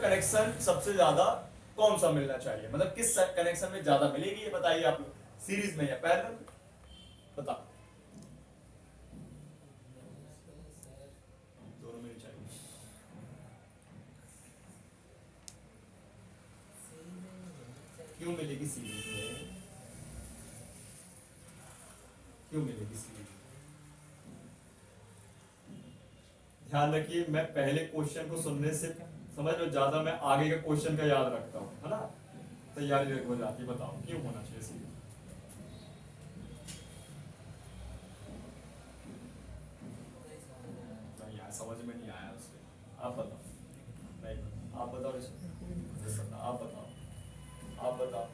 Connection सबसे ज्यादा कौन सा मिलना चाहिए, मतलब किस कनेक्शन में ज्यादा मिलेगी ये बताइए आप लोग, सीरीज में या पैरेलल में, बताओ। दोनों में चाहिए। क्यों मिलेगी सीरीज में, क्यों मिलेगी सीरीज में? ध्यान रखिए, मैं पहले क्वेश्चन को सुनने से समझ लो ज्यादा मैं आगे का क्वेश्चन का याद रखता हूँ, है ना, तैयारी हो जाती है। बताओ क्यों होना चाहिए सीरीज? नहीं आया, समझ में नहीं आया उसके, आप बताओ। नहीं आप बताओ, आप बताओ, आप बताओ।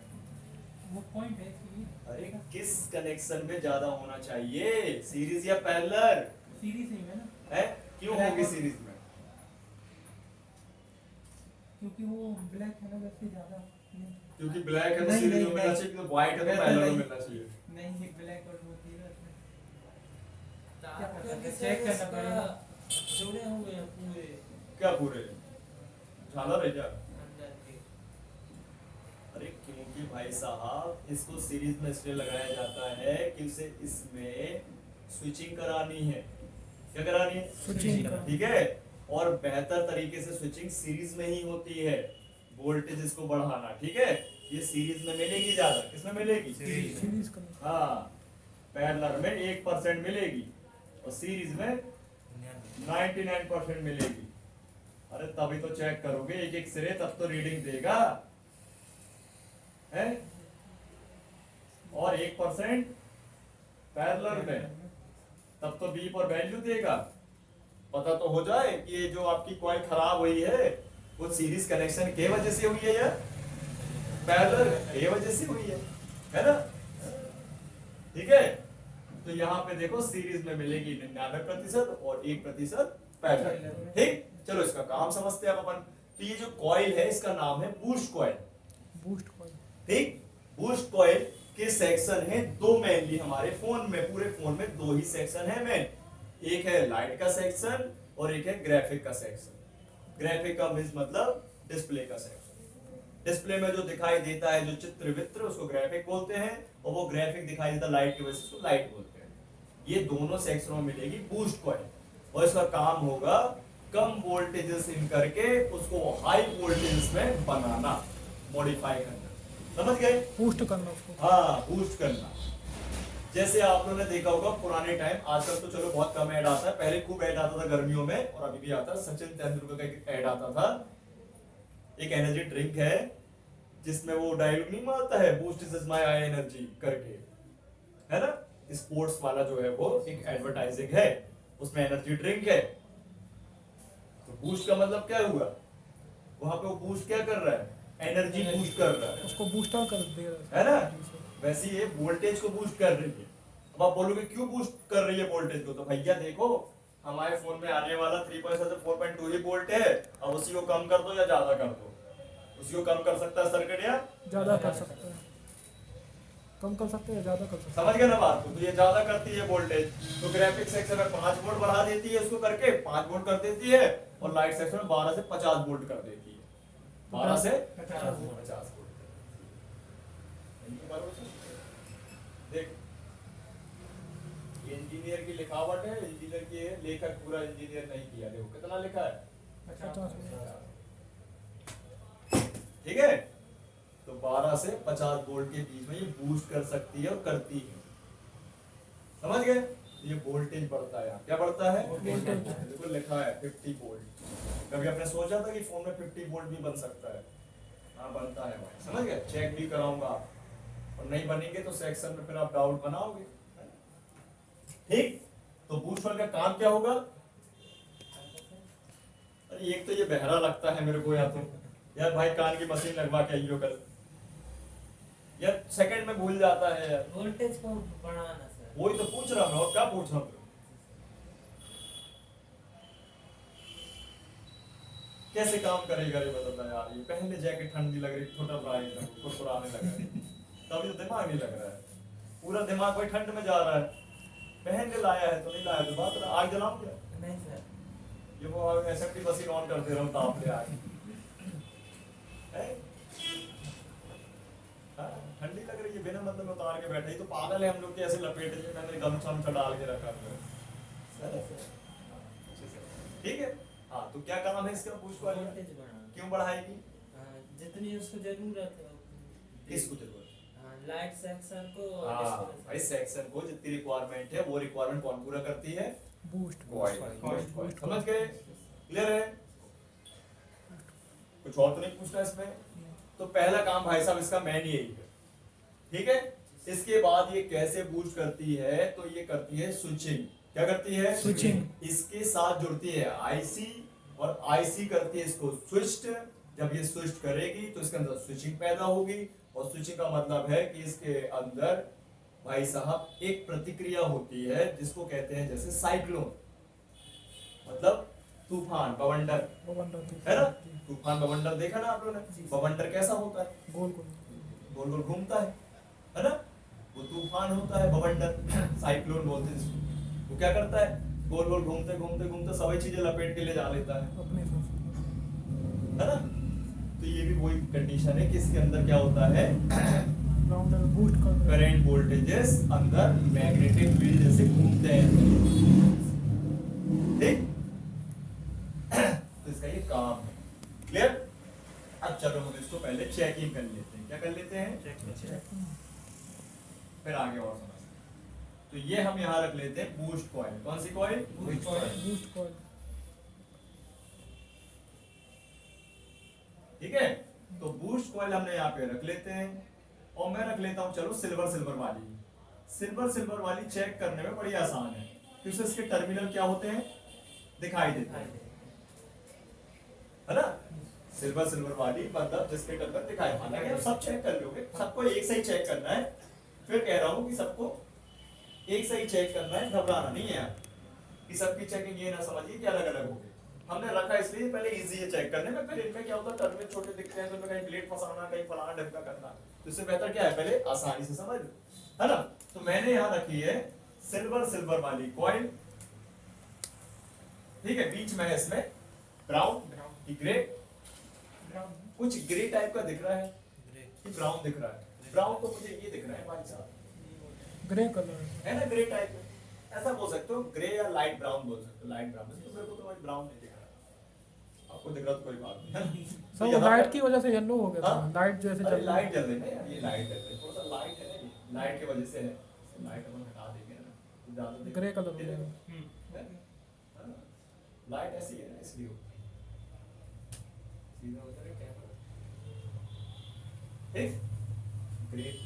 वो पॉइंट है कि अरे किस कनेक्शन में ज्यादा होना चाहिए, सीरीज या पैरेलल? सीरीज नहीं है ना, है क्यों होगी सीरीज में? क्योंकि वो ब्लैक है ना, वैसे ज्यादा क्योंकि ब्लैक है तो नहीं, सीरीज में नहीं, मिलना नहीं। चाहिए, तो व्हाइट है तो पैरेलल में मिलना चाहिए। नहीं, ये ब्लैक और वो थी ना इसमें। क्या क्योंकि पता, सर चेक करना इसका पड़ेगा। जुड़े हुए हैं पूरे क्या पूरे झालर है क्या? अंदर के। अरे क्योंकि भाई साहब इसको सीरीज में इसलिए लगाया जाता है कि उसे इसमें स्विचिंग करानी है। क्या करानी है? स्विचिंग ठीक है, और बेहतर तरीके से स्विचिंग सीरीज में ही होती है, वोल्टेज इसको बढ़ाना। ठीक है, ये सीरीज में मिलेगी ज्यादा, किसमें मिलेगी? सीरीज का हाँ, पैरेलल में 1% मिलेगी और सीरीज में 99% मिलेगी। अरे तभी तो चेक करोगे एक एक सिरे, तब तो रीडिंग देगा है। और 1% पैरेलल में, तब तो बी पर वैल्यू देगा। पता तो हो जाए कि ये जो आपकी कॉइल खराब हुई है वो सीरीज कनेक्शन के वजह से हुई है या पैरेलल के वजह से हुई है ना? ठीक है, तो यहाँ पे देखो सीरीज में मिलेगी 99% और 1% पैरेलल। ठीक, चलो इसका काम समझते हैं अब अपन। तो ये जो कॉइल है इसका नाम है बूस्ट कॉइल। Boost coil. ठीक, बूस्ट कॉइल के सेक्शन है दो मेनली हमारे फोन में, पूरे फोन में दो ही सेक्शन है मेन। एक है लाइट का सेक्शन और एक है ग्राफिक का सेक्शन। ग्राफिक का मींस मतलब डिस्प्ले का सेक्शन। डिस्प्ले में जो दिखाई देता है, जो चित्र वित्र, उसको ग्राफिक बोलते हैं, और वो ग्राफिक दिखाई देता लाइट की वजह से उसको लाइट बोलते हैं। ये दोनों सेक्शनों में मिलेगी बूस्ट कॉइल, और इसका काम होगा कम वोल्टेजेस इन करके उसको हाई वोल्टेजेस में बनाना, मॉडिफाई करना। समझ गए? बूस्ट करना उसको। हाँ, बूस्ट करना। जैसे आप लोगों ने देखा होगा पुराने टाइम, आजकल तो चलो बहुत कम ऐड आता है, पहले खूब ऐड आता था गर्मियों में, और अभी भी आता है। सचिन तेंदुलकर का एक ऐड आता था, एक एनर्जी ड्रिंक है जिसमें वो डायलॉग नहीं मारता है, बूस्ट इज माय एनर्जी करके, है ना? स्पोर्ट्स वाला जो है वो एक एडवर्टाइजिंग है, उसमें एनर्जी ड्रिंक है। तो बूस्ट का मतलब क्या हुआ? वहां पे वो बूस्ट क्या कर रहा है? एनर्जी बूस्ट कर रहा है, उसको बूस्टर कर दे रहा है ना? वैसे ये वोल्टेज को बूस्ट कर रही है। अब आप बोलोगे क्यों बूस्ट कर रही है वोल्टेज को? तो भैया देखो, हमारे फोन में आने वाला 3.7 से 4.2 ही वोल्ट है, अब उसी को कम कर दो या ज्यादा कर दो, उसी को कम कर सकता है सर्किट या ज्यादा कर सकते हैं, कम कर सकते हैं, ज्यादा कर सकते हैं। समझ गए ना बात को? तो ये ज्यादा करती है वोल्टेज, तो ग्राफिक सेक्शन में 5 वोल्ट बढ़ा देती है, उसको करके 5 वोल्ट कर देती है, और लाइट सेक्शन में 12 से 50 वोल्ट कर देती है, 12 से 50 वोल्ट। देख, ये इंजीनियर की लिखावट है, इंजीनियर की है, लेखक पूरा इंजीनियर नहीं किया। देखो कितना लिखा है, 50। ठीक है? तो 12 से 50 वोल्ट के बीच में ये बूस्ट कर सकती है और करती है। समझ गए? ये वोल्टेज बढ़ता है, क्या बढ़ता है? वोल्टेज। देखो लिखा है 50 वोल्ट। कभी आपने सोचा था कि फोन में 50 वोल्ट भी बन सकता है? हाँ बनता है भाई, समझ गए? चेक भी कराऊंगा आप, और नहीं बनेंगे तो सेक्शन में फिर आप डाउट बनाओगे। ठीक, तो बूस्ट का काम क्या होगा? अरे एक तो ये बहरा लगता है मेरे को, या तो यार भाई कान की मशीन लगवा के आइयो कल, यार सेकंड में भूल जाता है यार। वोल्टेज को बढ़ाना सर। वही तो पूछ रहा मैं, और क्या पूछ रहा हूँ? कैसे काम करेगा ये बता यार? ये पहले जैकेट ठंडी लग रही, छोटा भाई पुराने लग रहा है, तभी तो दिमाग नहीं लग रहा है, पूरा दिमाग भाई ठंड में जा रहा है। पहन के लाया है तो नहीं लाया तो बात, आग जलाऊं क्या? नहीं सर, ये वो एसएमटी मशीन ऑन करते रहो, ताप ले आग, में उतार के बैठे, तो पागल है हम लोग के ऐसे लपेटे जो मैंने गमछा वमछा डाल के रखा हुआ है। ठीक है। हाँ, तो क्या काम है इसका बूस्ट वाले का? वोल्टेज बढ़ाना। क्यों बढ़ाएगी? हाँ, जितनी उसको जरूरत है किसको जरूरत? हाँ, लाइट सेक्शन को और हाँ डिस्प्ले भाई, सेक्शन को जितनी रिक्वायरमेंट है वो रिक्वायरमेंट कौन पूरा करती है? Boost coil. समझ गए? क्लियर है? कुछ और तो नहीं पूछना इसमें? तो पहला काम भाई साहब इसका मैन यही है। ठीक है। इसके बाद ये कैसे बूस्ट करती है? तो ये करती है स्विचिंग। क्या करती है? स्विचिंग। इसके साथ जुड़ती है आईसी, और आईसी करती है इसको स्विच्ड। जब ये स्विच करेगी तो इसके अंदर स्विचिंग पैदा होगी, और स्विचिंग का मतलब है कि इसके अंदर भाई साहब एक प्रतिक्रिया होती है जिसको कहते हैं जैसे साइक्लोन, मतलब तूफान, बवंडर, है ना? तूफान बवंडर देखा ना आप लोगों ने? बवंडर कैसा होता है? गोल गोल गोल गोल घूमता है ना? वो तूफान होता है बवंडर, साइक्लोन बोलते हैं जिसको। वो क्या करता है? गोल गोल घूमते घूमते घूमते सभी चीजें लपेट के ले जा लेता है अपने हिसाब से। ना? तो ये भी वही कंडीशन है कि इसके अंदर क्या होता है? ग्राउंड लेवल बूस्ट कर रहे हैं। करंट वोल्टेजेस अंदर मैग्नेटिक फील्ड जैसे घूमते हैं। ठीक? तो इसका ये काम है। क्लियर? अब चलो हम इसको पहले चेकिंग कर लेते हैं। क्या कर लेते हैं? फिर आगे और समझते हैं। तो ये हम यहाँ रख लेते हैं बूस्ट कॉइल। कौन सी coil? Boost coil. Boost coil. ठीक है। तो बूस्ट कॉइल हमने यहाँ पे रख लेते हैं, और मैं रख लेता हूँ चलो सिल्वर वाली। सिल्वर वाली चेक करने में बड़ी आसान है, क्योंकि इसके टर्मिनल क्या होते हैं? दिखाई देते हैं, है ना? सिल्वर वाली मतलब जिसके टर्मिनल दिखाई, हालांकि आप सब चेक कर लोगे, सबको एक सही चेक करना है। फिर कह रहा हूँ कि सबको एक सही चेक करना है, घबराना नहीं है आप कि सबकी चेकिंग ये ना समझिए कि अलग अलग होगी। हमने रखा इसलिए पहले इजी है चेक करने में, फिर इनमें क्या होता है टर्मिनल छोटे दिखते हैं तो इनमें कहीं प्लेट फंसाना, कहीं फलाना ढमका करना, तो इससे बेहतर क्या है पहले आसानी से समझ, है ना? तो मैंने यहाँ रखी है सिल्वर वाली कॉइल। ठीक है। बीच में है इसमें ब्राउन की ग्रे, कुछ ग्रे टाइप का दिख रहा है कि ब्राउन दिख रहा है? ब्राउन तो मुझे ये दिख रहा है भाई साहब, ग्रे कलर है ना? ग्रे टाइप में ऐसा बोल सकते हो, ग्रे या लाइट ब्राउन बोल सकते हो। लाइट ब्राउन तो मेरे को तो भाई ब्राउन नहीं दिख रहा, आपको दिख रहा तो कोई बात नहीं, है ना? सर वो लाइट की वजह से येलो हो गया था। हाँ? लाइट जैसे अरे चल लाइट जल रही है ना यार, ये लाइट जल रही है, थोड़ा सा लाइट है ना, ये लाइट की वजह से है। लाइट अपन हटा देंगे ना, तो ज्यादा देख- ग्रे कलर हो है? गया। हाँ? लाइट ऐसी है ना, इसलिए होता है। सीधा होता है कैमरा। ठीक? ग्रेट।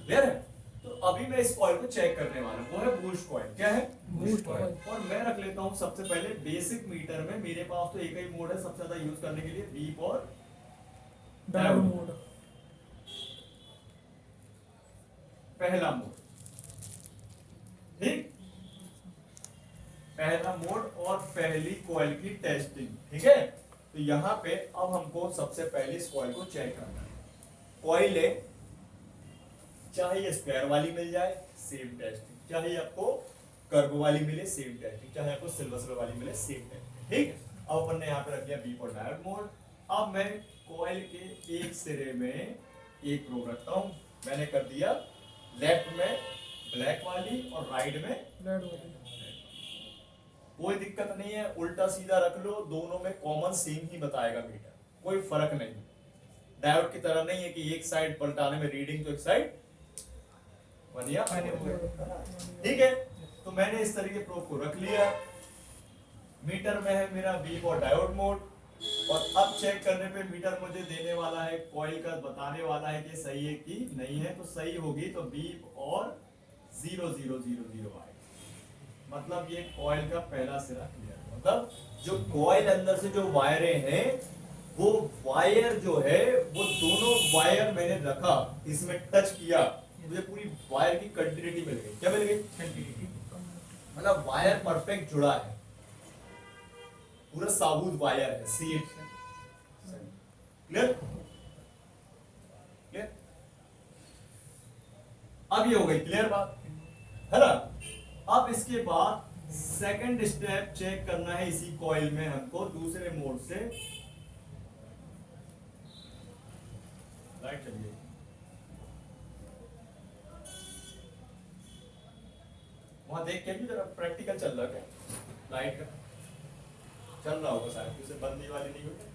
क्लियर है? तो अभी मैं इस कॉइल को चेक करने वाला हूं, वो है बूस्ट कॉइल। क्या है? Boost coil. और मैं रख लेता हूं सबसे पहले बेसिक मीटर में, मेरे पास तो एक ही मोड है सबसे ज्यादा यूज करने के लिए, बीप और डायोड मोड। पहला मोड। ठीक? पहला मोड और पहली कॉइल की टेस्टिंग। ठीक है। तो यहाँ पे अब हमको सबसे पहले इस कॉइल को चेक करना है। कॉइल है, चाहे ये स्क्वायर वाली मिल जाए सेम टेस्टिंग, चाहे आपको कर्व वाली मिले सेम टेस्टिंग, चाहे आपको सिल्वर वाली मिले सेम टेस्टिंग। ठीक? अब अपन ने यहाँ पे रख दिया बीप और डायोड मोड। अब मैं कॉइल के एक सिरे में एक प्रोब रखता हूँ। मैंने कर दिया लेफ्ट में ब्लैक वाली और राइट में रेड वाली। कोई दिक्कत नहीं है, उल्टा सीधा रख लो, दोनों में कॉमन सेम ही बताएगा मीटर, कोई फर्क नहीं। डायोड की तरह नहीं है कि एक साइड पलटाने में रीडिंग तो एक साइड बढ़िया। ठीक है। तो मैंने इस तरीके प्रोब को रख लिया, मीटर में है मेरा बीप और डायोड मोड, और अब चेक करने पे मीटर मुझे देने वाला है, कॉइल का बताने वाला है कि सही है कि नहीं है। तो सही होगी तो बीप और 0000 आएगा, मतलब ये कॉइल का पहला सिरा क्लियर। मतलब जो कॉइल अंदर से जो वायरें हैं, वो वायर जो है वो दोनों वायर मैंने रखा, इसमें टच किया, मुझे पूरी वायर की कंटिन्यूटी मिल गई। क्या मिल गई? कंटिन्यूटी। मतलब वायर परफेक्ट जुड़ा है, पूरा साबुत वायर है, सीट। क्लियर? क्लियर? अब ये हो गई क्लियर बात, है ना? अब इसके बाद सेकंड स्टेप चेक करना है इसी कॉइल में हमको दूसरे मोड से। लाइट चलिए, वहां देख के भी जरा प्रैक्टिकल चल रहा है क्या लाइट का चल रहा होगा शायद उसे बंदी वाली नहीं होगी